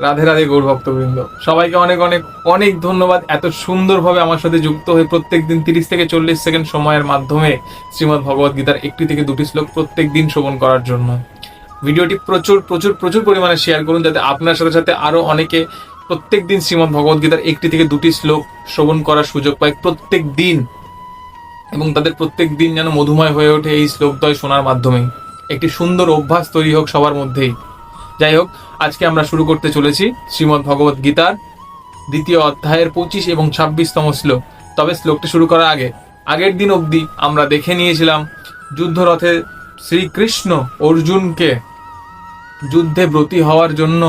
রাধে রাধে গৌর ভক্তবৃন্দ, সবাইকে অনেক অনেক অনেক ধন্যবাদ এত সুন্দরভাবে আমার সাথে যুক্ত হয়ে প্রত্যেকদিন 30 থেকে 40 সেকেন্ড সময়ের মাধ্যমে শ্রীমদ্ ভগবদ গীতার 1 থেকে 2টি শ্লোক প্রত্যেক দিন শ্রবণ করার জন্য। ভিডিওটি প্রচুর প্রচুর প্রচুর পরিমাণে শেয়ার করুন, যাতে আপনার সাথে সাথে আরো অনেকে প্রত্যেক দিন শ্রীমদ্ ভগবদ গীতার 1 থেকে 2টি শ্লোক শ্রবণ করার সুযোগ পায় প্রত্যেক দিন, এবং তাদের প্রত্যেক দিন যেন মধুময় হয়ে ওঠে এই শ্লোকদ্বয় শোনার মাধ্যমে। একটি সুন্দর অভ্যাস তৈরি হোক সবার মধ্যেই। যাই হোক, আজকে আমরা শুরু করতে চলেছি শ্রীমদ্ ভগবদ গীতার 2য় অধ্যায়ের 25 এবং 26তম শ্লোক। তবে শ্লোকটি শুরু করার আগে, আগের দিন অবধি আমরা দেখে নিয়েছিলাম যুদ্ধরথে শ্রীকৃষ্ণ অর্জুনকে যুদ্ধে ব্রতী হওয়ার জন্য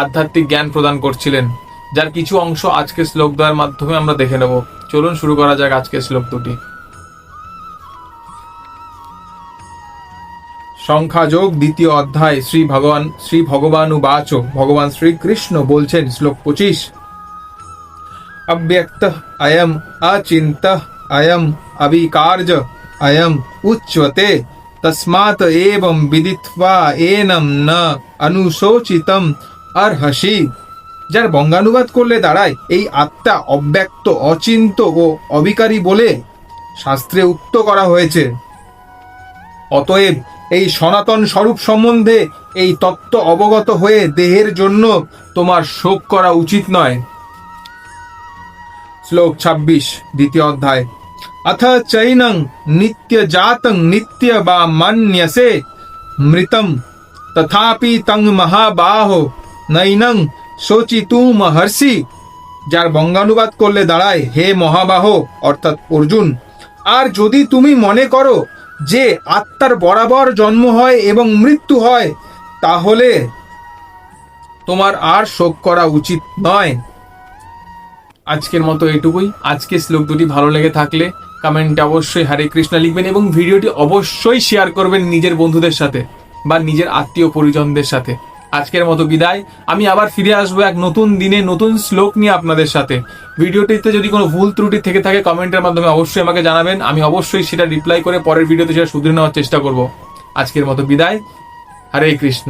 আধ্যাত্মিক জ্ঞান প্রদান করছিলেন, যার কিছু অংশ আজকে শ্লোকদ্বয়ের মাধ্যমে আমরা দেখে নেব। চলুন শুরু করা যাক আজকের শ্লোক দুটি। সংখ্যাযোগ 2য় অধ্যায়। শ্রী ভগবানুবাচ, ভগবান শ্রীকৃষ্ণ বলছেন, শ্লোক 25, অব্যক্ত অয়ম অচিন্ত অয়ম অবিকার্য অয়ম উচ্যতে তস্মাৎ এবং বিদিত্বা এনম ন অনুশোচিতম অর্হসি। যার বঙ্গানুবাদ করলে দাঁড়ায়, এই আত্মা অব্যক্ত, অচিন্ত ও অবিকারী বলে শাস্ত্রে উক্ত করা হয়েছে। অতএব এই সনাতন স্বরূপ সম্বন্ধে এই তত্ত্ব অবগত হয়ে দেহের জন্য তোমার শোক করা উচিত নয়। শ্লোক 26, 2য় অধ্যায়। অথ চৈনং নিত্য জাতং নিত্য বা মন্যসে মৃতম তথাপি তং মহাবাহো নৈনং শোচিতুমহর্ষি। যার বঙ্গানুবাদ করলে দাঁড়ায়, হে মহাবাহ অর্থাৎ অর্জুন, আর যদি তুমি মনে করো যে আত্মার বরাবর জন্ম হয় এবং মৃত্যু হয়, তাহলে তোমার আর শোক করা উচিত নয়। আজকের মতো এটুকুই। আজকে শ্লোক দুটি ভালো লেগে থাকলে কমেন্টে অবশ্যই হরে কৃষ্ণ লিখবেন, এবং ভিডিওটি অবশ্যই শেয়ার করবেন নিজের বন্ধুদের সাথে বা নিজের আত্মীয় পরিজনদের সাথে। আজকের মতো বিদায়। আমি আবার ফিরে আসবো এক নতুন দিনে নতুন শ্লোক নিয়ে আপনাদের সাথে। ভিডিওটিতে যদি কোনো ভুল ত্রুটি থেকে থাকে কমেন্টের মাধ্যমে অবশ্যই আমাকে জানাবেন, আমি অবশ্যই সেটা রিপ্লাই করে পরের ভিডিওতে সেটা শুধরে নেওয়ার চেষ্টা করব। আজকের মতো বিদায়। হরে কৃষ্ণ।